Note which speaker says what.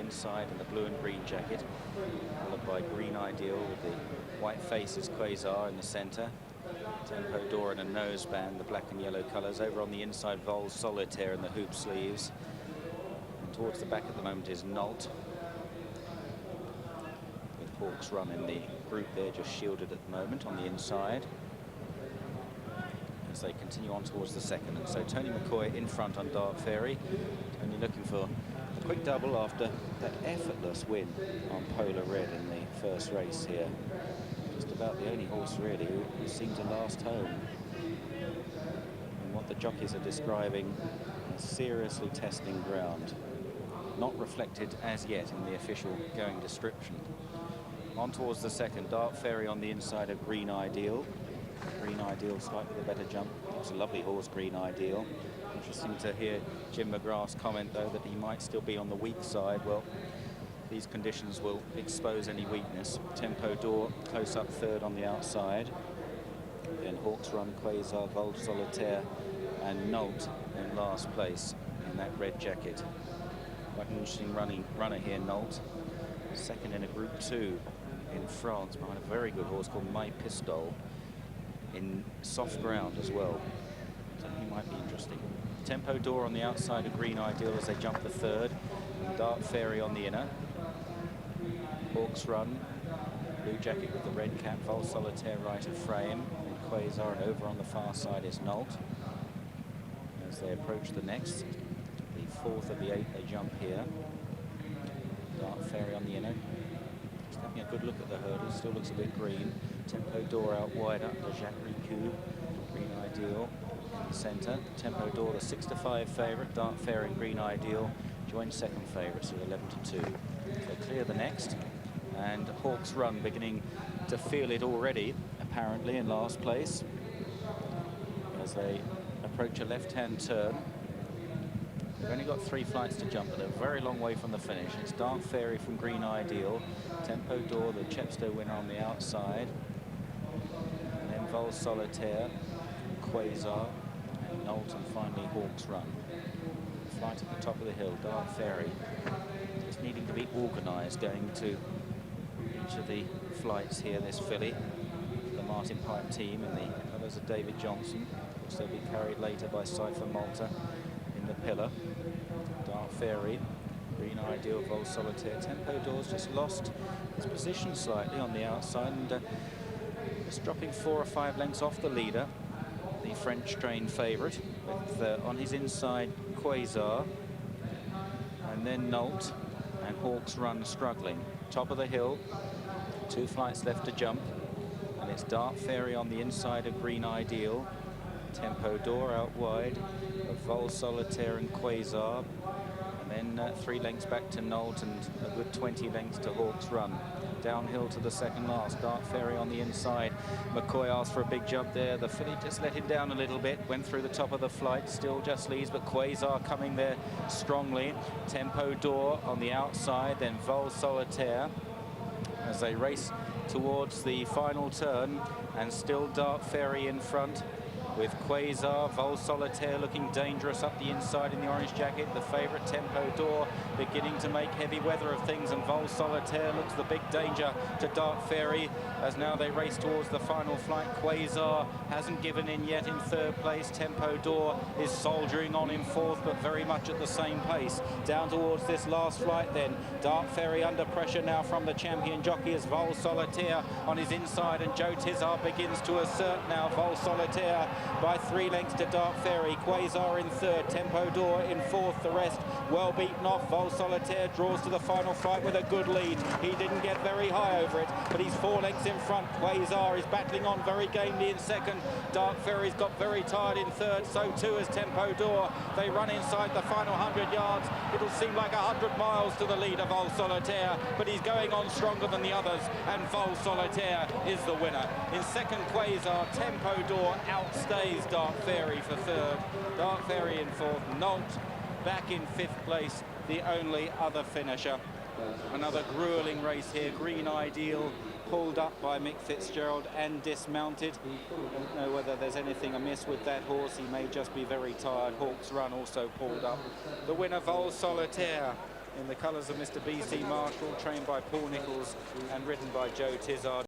Speaker 1: inside in the blue and green jacket, followed by Green Ideal with the white faces Quazar in the centre. Tempo d'Or in a noseband, the black and yellow colours. Over on the inside, Vol Solitaire in the hoop sleeves. And towards the back at the moment is Nolt, with Hawks Run in the group there, just shielded at the moment on the inside, as they continue on towards the second. And so Tony McCoy in front on Dart Fairy. Tony looking for a quick double after that effortless win on Polar Red in the first race here. Just about the only horse really who seemed to last home. And what the jockeys are describing as seriously testing ground, not reflected as yet in the official going description. On towards the second, Dart Fairy on the inside of Green Ideal. Green Ideal slightly the better jump. It's a lovely horse, Green Ideal. Interesting to hear Jim McGrath's comment though that he might still be on the weak side. Well, these conditions will expose any weakness. Tempo d'Or close up third on the outside. Then Hawks Run, Quazar, Vol Solitaire and Nolt in last place in that red jacket. Quite an interesting runner here, Nolt. Second in a Group 2 in France behind a very good horse called My Pistol in soft ground as well. So he might be interesting. Tempo d'Or on the outside of Green Ideal as they jump the third. And Dart Fairy on the inner. Hawks Run, blue jacket with the red cap, Vol Solitaire right of frame, and Quazar, and over on the far side is Nolt. As they approach the next, the fourth of the 8 they jump here. Dart Fairy on the inner. Just having a good look at the hurdle, still looks a bit green. Tempo d'Or out wide under Jacques Ricou. Green Ideal in the centre. Tempo d'Or the 6-5 favourite. Dart Fairy and Green Ideal join second favourites at 11-2. So clear the next. And Hawks Run beginning to feel it already, apparently in last place, as they approach a left-hand turn. They've only got 3 flights to jump, but they're a very long way from the finish. It's Dart Fairy from Green Ideal, Tempo d'Or, the Chepstow winner, on the outside, and then Vol Solitaire, Quazar, and Nolt, and finally Hawks Run. Flight at the top of the hill, Dart Fairy just needing to be organised going to each of the flights here, this filly. The Martin Pipe team in the colours of David Johnson. Of course, they'll be carried later by Cypher Malta in the pillar. Dart Fairy, Green Ideal, Vol Solitaire. Tempo d'Or's just lost his position slightly on the outside and just dropping 4 or 5 lengths off the leader, the French-trained favourite, with on his inside Quazar, and then Nolt and Hawks Run struggling. Top of the hill, 2 flights left to jump, and it's Dart Fairy on the inside of Green Ideal, Tempo d'Or out wide of Vol Solitaire and Quazar, and then 3 lengths back to Nolt and a good 20 lengths to Hawks Run. Downhill to the second last, Dart Fairy on the inside. McCoy asked for a big jump there. The filly just let him down a little bit, went through the top of the flight, still just leads, but Quazar coming there strongly. Tempo d'Or on the outside, then Vol Solitaire as they race towards the final turn, and still Dart Fairy in front, with Quazar, Vol Solitaire looking dangerous up the inside in the orange jacket. The favourite Tempo d'Or beginning to make heavy weather of things, and Vol Solitaire looks the big danger to Dart Fairy as now they race towards the final flight. Quazar hasn't given in yet in third place. Tempo d'Or is soldiering on in fourth, but very much at the same pace. Down towards this last flight then. Dart Fairy under pressure now from the champion jockey as Vol Solitaire on his inside, and Joe Tizzard begins to assert now. Vol Solitaire by 3 lengths to Dart Fairy. Quazar in third, Tempo d'Or in fourth. The rest well beaten off. Vol Solitaire draws to the final flight with a good lead. He didn't get very high over it, but he's 4 lengths in front. Quazar is battling on very gamely in second. Dart Fairy's got very tired in third, so too has Tempo d'Or. They run inside the final 100 yards. It'll seem like 100 miles to the leader, Vol Solitaire, but he's going on stronger than the others, and Vol Solitaire is the winner. In second, Quazar. Tempo d'Or outstays Dart Fairy for third. Dart Fairy in fourth. Nolt back in 5th place, the only other finisher. Another grueling race here. Green Ideal pulled up by Mick Fitzgerald and dismounted. Don't know whether there's anything amiss with that horse. He may just be very tired. Hawks Run also pulled up. The winner, Vol Solitaire, in the colours of Mr. B.C. Marshall, trained by Paul Nicholls and ridden by Joe Tizzard.